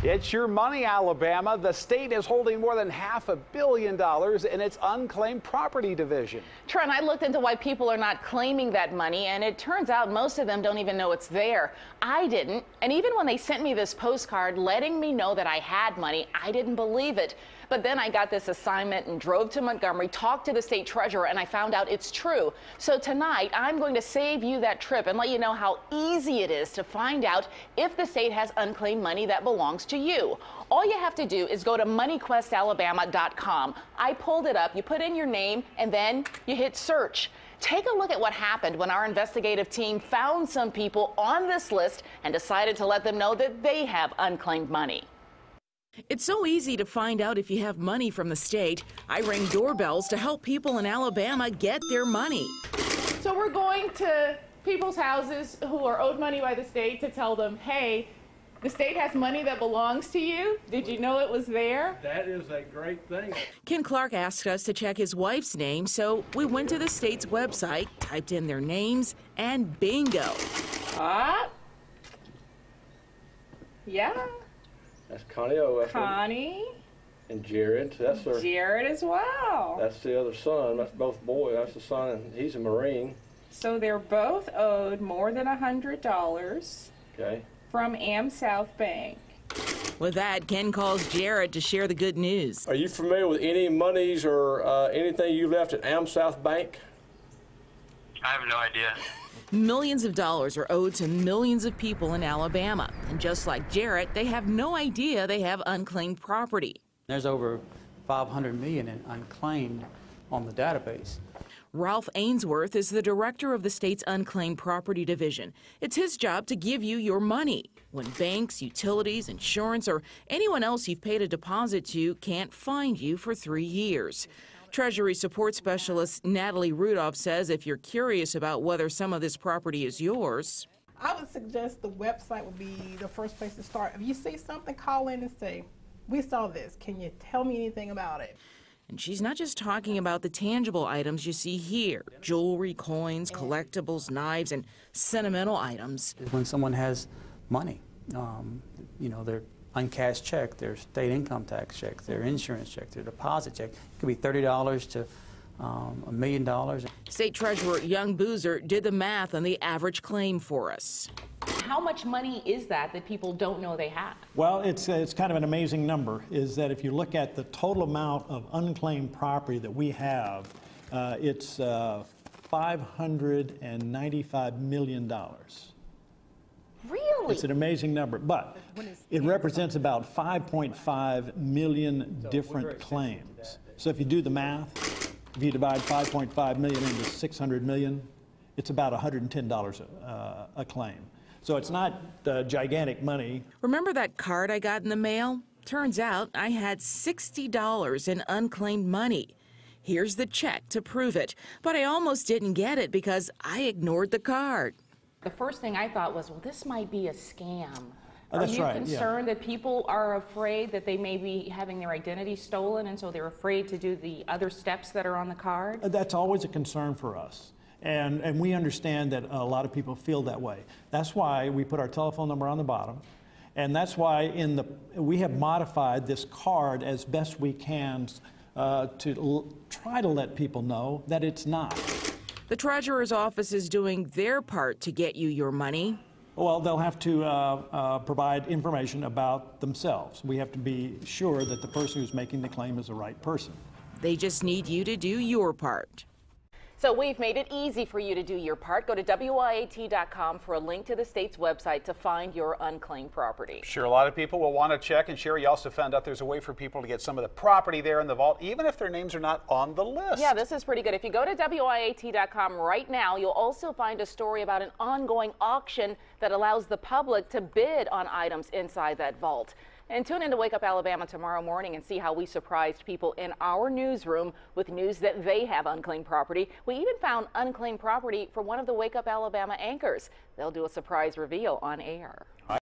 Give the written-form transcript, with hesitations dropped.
It's your money, Alabama. The state is holding more than $500 million in its unclaimed property division. Trent, I looked into why people are not claiming that money, and it turns out most of them don't even know it's there. I didn't, and even when they sent me this postcard letting me know that I had money, I didn't believe it. But then I got this assignment and drove to Montgomery, talked to the state treasurer, and I found out it's true. So tonight, I'm going to save you that trip and let you know how easy it is to find out if the state has unclaimed money that belongs to you. All you have to do is go to moneyquestalabama.com. I pulled it up, you put in your name, and then you hit search. Take a look at what happened when our investigative team found some people on this list and decided to let them know that they have unclaimed money. It's so easy to find out if you have money from the state. I ring doorbells to help people in Alabama get their money. So we're going to people's houses who are owed money by the state to tell them, hey, the state has money that belongs to you. Did you know it was there? That is a great thing. Ken Clark asked us to check his wife's name, so we went to the state's website, typed in their names, and bingo. Yeah. That's Connie O. Connie. And Jared. That's her. Jared as well. That's the other son. That's both boys. That's the son, and he's a Marine. So they're both owed more than $100 Okay. from AmSouth Bank. With that, Ken calls Jared to share the good news. Are you familiar with any monies or anything you left at AmSouth Bank? I have no idea. Millions of dollars are owed to millions of people in Alabama. And just like Jarrett, they have no idea they have unclaimed property. There's over 500 million in unclaimed on the database. Ralph Ainsworth is the director of the state's unclaimed property division. It's his job to give you your money when banks, utilities, insurance, or anyone else you've paid a deposit to can't find you for 3 years. Treasury support specialist Natalie Rudolph says if you're curious about whether some of this property is yours, I would suggest the website would be the first place to start. If you see something, call in and say, we saw this. Can you tell me anything about it? and she's not just talking about the tangible items you see here, jewelry, coins, collectibles, knives, and sentimental items. When someone has money, you know, their uncashed check, their state income tax check, their insurance check, their deposit check, it could be $30 to $1 million. State Treasurer Young Boozer did the math on the average claim for us. How much money is that people don't know they have? Well, it's kind of an amazing number, is that if you look at the total amount of unclaimed property that we have, it's $595 million. Really? It's an amazing number, but it represents about 5.5 million different claims. So if you do the math, if you divide 5.5 million into 600 million, it's about $110 a claim. So it's not gigantic money. Remember that card I got in the mail? Turns out I had $60 in unclaimed money. Here's the check to prove it, but I almost didn't get it because I ignored the card. The first thing I thought was, well, this might be a scam. That's right, Are you concerned that people are afraid that they may be having their identity stolen, and so they're afraid to do the other steps that are on the card? That's always a concern for us. And we understand that a lot of people feel that way. That's why we put our telephone number on the bottom. And that's why we have modified this card as best we can to try to let people know that it's not. The Treasurer's office is doing their part to get you your money. Well, they'll have to provide information about themselves. We have to be sure that the person who's making the claim is the right person. They just need you to do your part. So we've made it easy for you to do your part. Go to WIAT.com for a link to the state's website to find your unclaimed property. Sure, a lot of people will want to check, and Sherry also found out there's a way for people to get some of the property there in the vault, even if their names are not on the list. Yeah, this is pretty good. If you go to WIAT.com right now, you'll also find a story about an ongoing auction that allows the public to bid on items inside that vault. And tune in to Wake Up Alabama tomorrow morning and see how we surprised people in our newsroom with news that they have unclaimed property. We even found unclaimed property for one of the Wake Up Alabama anchors. They'll do a surprise reveal on air.